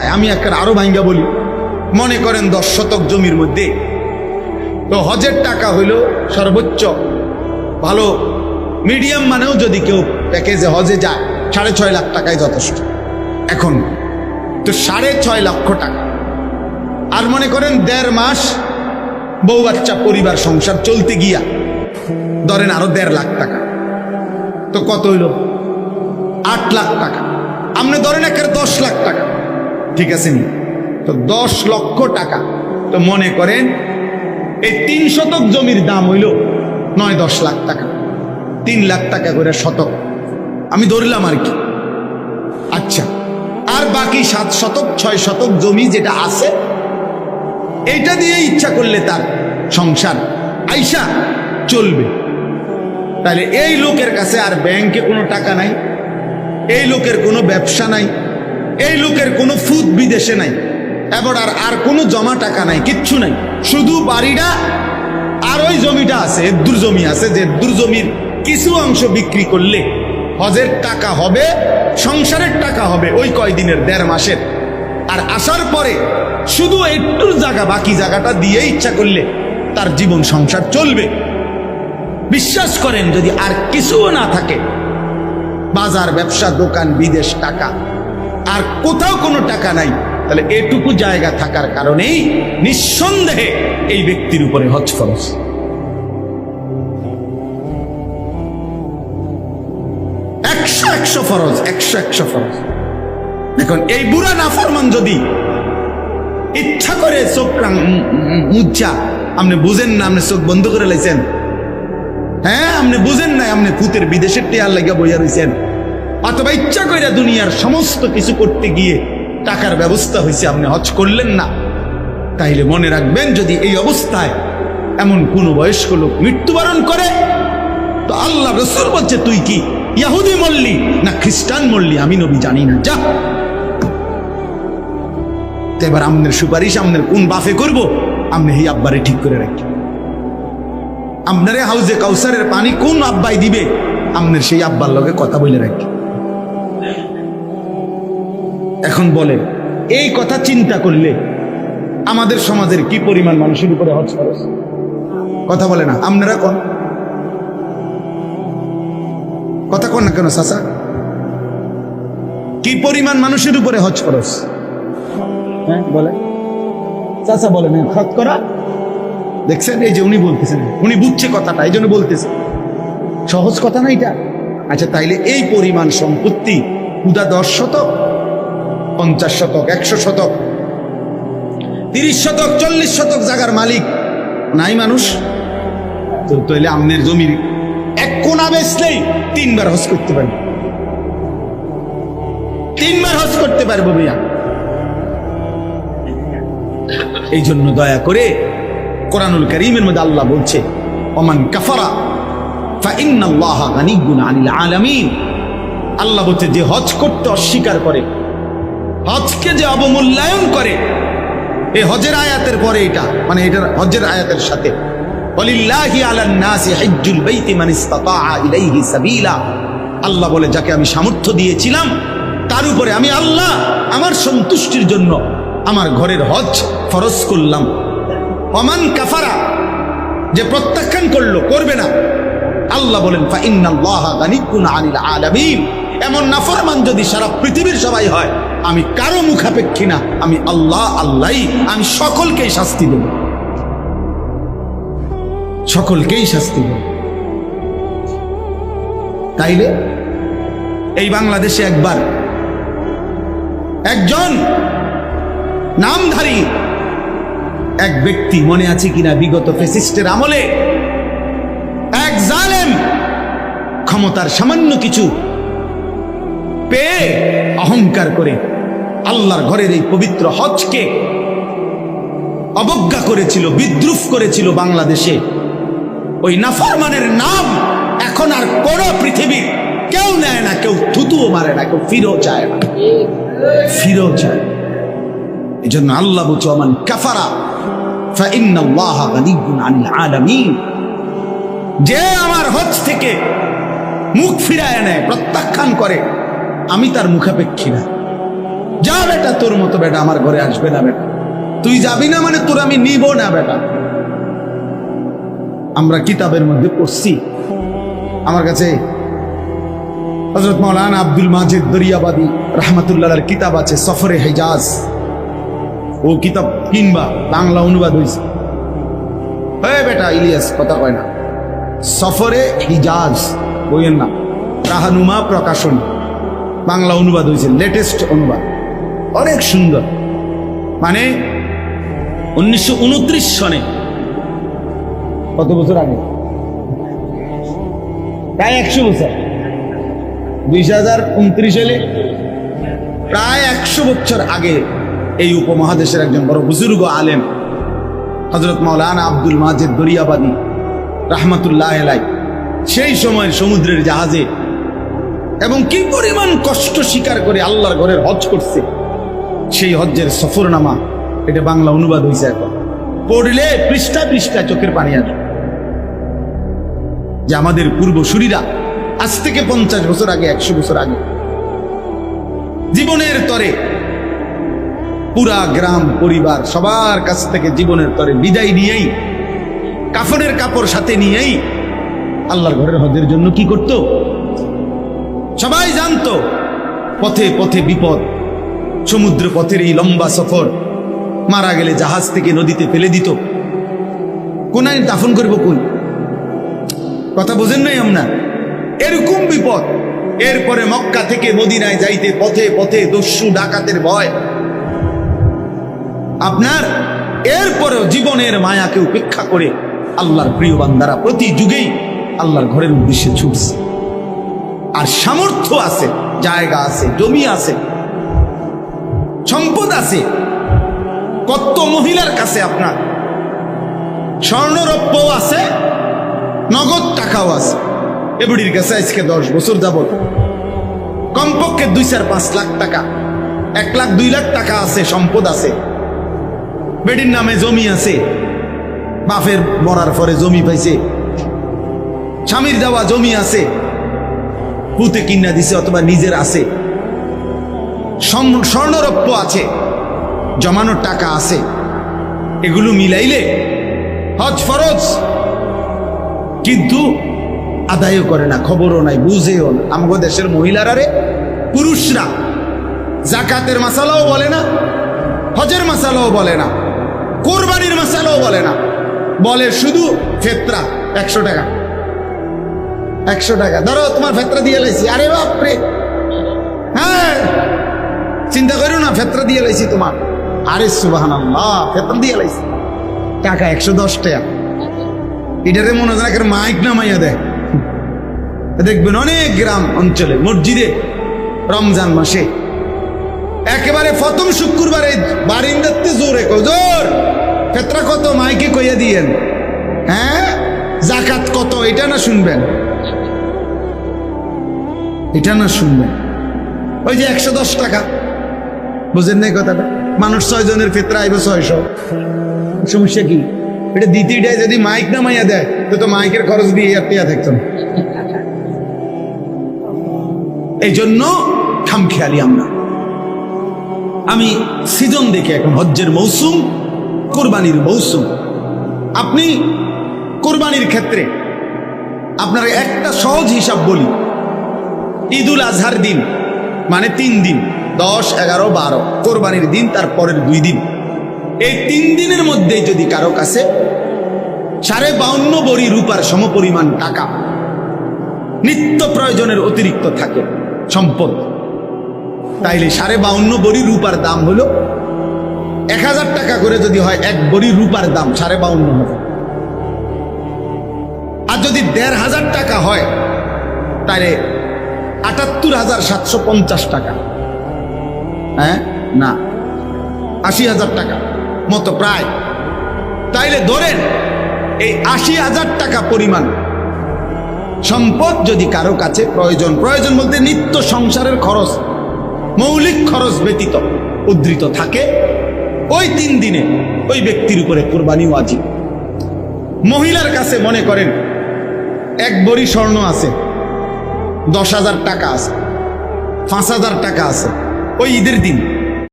টাকায়, আমি একটা আরো ভাঙ্গা বলি, মনে করেন 10 শতক জমির মধ্যে তো হজের টাকা হইল সর্বোচ্চ ভালো মিডিয়াম মানেও যদি কেউ প্যাকেজে হজে যায় 6.5 লাখ টাকায় যথেষ্ট এখন, তো 6.5 লক্ষ টাকা। আর মনে করেন 1.5 মাস বউ বাচ্চা পরিবার সংসার চলতে গিয়া ধরেন আরো 1.5 লাখ টাকা, তো কত হইল 8 লাখ টাকা। আপনি ধরেন একেবারে 10 লাখ টাকা, ঠিক আছে নি? তো 10 লক্ষ টাকা। তো মনে করেন এই 3 শতক জমির দাম হইল 9-10 লাখ টাকা, 3 লাখ টাকা করে শতক আমি ধরলাম আর কি। আচ্ছা, আর বাকি 7 শতক 6 শতক জমি যেটা আছে এইটা দিয়ে ইচ্ছা করলে তার সংসার আইসা চলবে। তাহলে এই লোকের কাছে আর ব্যাংকে কোনো টাকা নাই, এই লোকের কোনো ব্যবসা নাই, এই লোকের কোনো ফুদ বিদেশে নাই, এবার আর কোনো জমা টাকা নাই, কিচ্ছু নাই, শুধু বাড়িটা আর ওই জমিটা আছে, এদ্দুর জমি আছে, যে এদ্দুর জমির কিছু অংশ বিক্রি করলে হজের টাকা হবে, সংসারের টাকা হবে ওই কয়দিনের 1.5 মাসের। আর আসার পরে শুধু একটুর জায়গা, বাকি জায়গাটা দিয়ে ইচ্ছা করলে তার জীবন সংসার চলবে। বিশ্বাস করেন যদি আর কিছুও না থাকে, বাজার ব্যবসা দোকান বিদেশ টাকা আর কোথাও কোনো টাকা নাই, তাহলে এটুকু জায়গা থাকার কারণেই নিঃসন্দেহে এই ব্যক্তির উপরে হজ ফরজ। একশো ফরজ, 100 ফরজ। দেখুন এই বুড়া নাফরমান যদি ইচ্ছা করে চোখ মুচ্ছা, আপনি বুঝেন না, আপনি চোখ বন্ধ করে লাইছেন, হ্যাঁ আপনি বুঝেন না, আপনি ভূতের বিদেশের টেয়ার লাগিয়া বইয়া রয়েছেন, অথবা ইচ্ছা করে দুনিয়ার সমস্ত কিছু করতে গিয়ে টাকার ব্যবস্থা হয়েছে, আপনি হজ করলেন না, তাইলে মনে রাখবেন যদি এই অবস্থায় এমন কোন বয়স্ক লোক মৃত্যুবরণ করে, তো আল্লাহ রাসূল বলছে তুই কি ইহুদি মরলি না খ্রিস্টান মরলি, আমি নবী জানি না, যা। এবার আপনার সুপারিশ আপনার কোন বাফে করব, আপনি এই আব্বারে ঠিক করে রাখি। আপনারে হাউজে কাউসারের পানি কোন আব্বাই দিবে, আপনার সেই আব্বার লগে কথা বলে রাখি। এখন বলেন এই কথা চিন্তা করলে আমাদের সমাজের কি পরিমাণ মানুষের উপরে হজ ফরজ? কথা বলে না, আপনারা কোন কথা কোন না কেন চাচা, কি পরিমাণ মানুষের উপরে হজ ফরজ? হ্যাঁ বলে চাচা, বলেন হজ করা। দেখছেন এই যে উনি বলতেছেন, উনি বুঝছে কথাটা, এই জন্য বলতেছে, সহজ কথা না এটা। আচ্ছা তাইলে এই পরিমাণ সম্পত্তি পুরা 10 শতক 50 শতক 100 শতক 30 শতক 40 শতক জায়গার মালিক নাই মানুষ, তো তাইলে আমনের জমির 1 কোণা বেচলেই 3 বার হজ করতে পারবে, 3 বার হজ করতে পারবো ভাইয়া। এই জন্য দয়া করে কোরআনুল কারীমের মধ্যে আল্লাহ বলছে ওমান কাফারা ফাইন্নাল্লাহা গানিয়্যুন আনিল আলামিন। আল্লাহ বলছে যে হজ করতে অস্বীকার করে, হজকে যে অবমূল্যায়ন করে, এই হজের আয়াতের পরে এটা মানে এটার হজের আয়াতের সাথে ওয়ালিল্লাহি আলান নাসি হিজ্জুল বাইতি মান ইসতাতাআ ইলাইহি সাবিলা। আল্লাহ বলে যাকে আমি সামর্থ্য দিয়েছিলাম তার উপরে আমি আল্লাহ আমার সন্তুষ্টির জন্য আমার ঘরের হজ ফরজ করলাম। ওমান কাফারা যে প্রত্যাখ্যান করলো, করবে না, আল্লাহ বলেন ফাইন্নাল্লাহা গানিয়্যুন আনিল আলামিন। এমন নাফরমান যদি সারা পৃথিবীর সবাই হয়, আমি কারো মুখাপেক্ষী না, আমি আল্লাহ আল্লাহই, আমি সকলকেই শাস্তি দেব, সকলকেই শাস্তি দেব। তাইলে এই বাংলাদেশে একবার একজন নামধারী এক ব্যক্তি, মনে আছে কিনা বিগত ফ্যাসিস্টের আমলে এক জালেম ক্ষমতার সামান্য কিছু পেয়ে অহংকার করে আল্লাহর ঘরের এই পবিত্র হজকে অবজ্ঞা করেছিল, বিদ্রুপ করেছিল বাংলাদেশে। ওই নাফরমানের নাম এখন আর কোন পৃথিবীর কেউ নেয় না, কেউ থুতুও মারে না, কেউ ফিরেও চায় না, ফিরেও চায়। এই জন্য আল্লাহ বলছে ওমান কাফারা ফাইন্নাল্লাহা গানিয়্যুন আনিল আলামিন। যে আমার হজ থেকে মুখ ফিরায় নেয়, প্রত্যাখ্যান করে, আমি তার মুখাপেক্ষী না। যা বেটা, তোর মতো বেটা আমার ঘরে আসবে না বেটা, তুই যাবি না মানে তোর আমি নিব না বেটা। আমরা কিতাবের মধ্যে পড়ছি, আমার কাছে হযরত মাওলানা আব্দুল মাজিদ দরিয়াবাদী রাহমাতুল্লাহর কিতাব আছে সফরে হিজাজ, ও কিতাব কিনবা, বাংলা অনুবাদ হয়েছে। বেটা ইলিয়াস কথা কয় না, সফরে হিজাজ বইয়ের নাম, রাহানুমা প্রকাশন, বাংলা অনুবাদ হয়েছে, লেটেস্ট অনুবাদ, অনেক সুন্দর। মানে 1929 সনে, কত বছর আগে, প্রায় 100 বছর, 2029 সালে প্রায় 100 বছর আগে এই উপমহাদেশের একজন বড় বুজুর্গ আলেম হযরত মাওলানা আব্দুল মাজিদ দরিয়াবাদী রাহমাতুল্লাহ আলাইহি সেই সময় সমুদ্রের জাহাজে এবং কি পরিমাণ কষ্ট স্বীকার করে আল্লাহর ঘরের হজ করছে, সেই হজ্জের সফরনামা, এটা বাংলা অনুবাদ হয়েছে। এখন পড়লে পৃষ্ঠা পৃষ্ঠা চোখের পানি আসে যে আমাদের পূর্বসূরীরা আজ থেকে 50 বছর আগে, 100 বছর আগে জীবনের তরে পুরা গ্রাম পরিবার সবার কাছ থেকে জীবনের তরে বিদায় নিয়েই, কাফনের কাপড় সাথে নিয়েই আল্লাহর ঘরের হজের জন্য কি করত? সবাই জানতো পথে পথে বিপদ, সমুদ্র পথের এই লম্বা সফর, মারা গেলে জাহাজ থেকে নদীতে ফেলে দিত, কোনায় দাফন করবো কই? কথা বোঝেন নাই আমরা? এরকম বিপদ। এরপরে মক্কা থেকে মদিনায় যাইতে পথে পথে দস্যু ডাকাতের ভয়, আপনার এরপরেও জীবনের মায়াকে উপেক্ষা করে আল্লাহর প্রিয় বান্দারা প্রতি যুগেই আল্লাহর ঘরের উদ্দেশ্যে ছুটছে। আর সামর্থ্য আছে, জায়গা আছে, জমি আছে, সম্পদ আছে, কত মহিলার কাছে আপনার স্বর্ণরৌপ্য আছে, নগদ টাকাও আছে। এবুড়ির কাছে আজকে 10 বছর যাবত কমপক্ষে 2-4-5 লাখ টাকা, 1 লাখ 2 লাখ টাকা আছে, সম্পদ আছে, বেডির নামে জমি আছে, বাপের মরার পরে জমি পাইছে, স্বামীর দেওয়া জমি আছে, পুতে কিনা দিছে অথবা নিজের আছে, স্বর্ণরৌপ্য আছে, জমানোর টাকা আছে। এগুলো মিলাইলে হজ ফরজ, কিন্তু আদায়ও করে না, খবরও নাই, বুঝেও না। আমাদের দেশের মহিলারা রে, পুরুষরা জাকাতের মাসালাও বলে না, হজের মাসালাও বলে না, কোরবানির মাসালাও বলে না, বলে শুধু ফেতরা 100 টাকা, 100 টাকা ধরো তোমার ফেতরা দিয়ে লাইছি। আরে বাপরে, হ্যাঁ চিন্তা করো না, ফেতরা দিয়ে লাইছি তোমার। আরে সুবহানাল্লাহ, ফেতরা দিয়ে লাইছি, টাকা 110 টাকা। এটারে মনে হয় মাইক নামাইয়া দেয়। দেখবেন অনেক গ্রাম অঞ্চলে মসজিদে রমজান মাসে একেবারে প্রথম শুক্রবারে বারিন্দাতে জোরে জোর ফেতরা কত মাইকে কইয়া দিয়েন, হ্যাঁ জাকাত কত, এটা না শুনবেন, এটা না শুনবেন। ওই যে 110 টাকা, বুঝেন নাই কথাটা? মানুষ 6 জনের ফেতরা আইব 600, সমস্যা কি? এটা দ্বিতীয়টাই যদি মাইক না মাইয়া দেয় তো মাইকের খরচ দিয়ে টিয়া থাকতো না। এই জন্য খামখেয়ালি আমরা। আমি সিজন দেখে, এখন হজ্জের মৌসুম, কোরবানির মৌসুম। আপনি কোরবানির ক্ষেত্রে আপনার একটা সহজ হিসাব বলি, ঈদুল আজহার দিন মানে 3 দিন, 10, 11, 12, কোরবানির দিন তার পরের 2 দিন, এই 3 দিনের মধ্যে যদি কারো কাছে 52.5 বড়ি রূপার সমপরিমাণ টাকা নিত্য প্রয়োজনের অতিরিক্ত থাকে সম্পদ, তাইলে 52.5 বড়ি রূপার দাম হলো 1000 টাকা করে। যদি হয় 1 বড়ি রূপার দাম 52.5 হবে। আর যদি 1500 টাকা হয় তাহলে 78,750 টাকা, হ্যাঁ না 80,000 টাকা মতো প্রায়। তাইলে ধরেন এই 80,000 টাকা পরিমাণ সম্পদ যদি কারো কাছে প্রয়োজন বলতে নিত্য সংসারের খরচ, মৌলিক খরচ ব্যতীত উদ্ধৃত থাকে, ওই 3 দিনে ওই ব্যক্তির উপরে কোরবানি ওয়াজিব। মহিলার কাছে মনে করেন 1 বড়ি স্বর্ণ আছে, 10,000 টাকা আছে, 5,000 টাকা আছে, ওই ঈদের দিন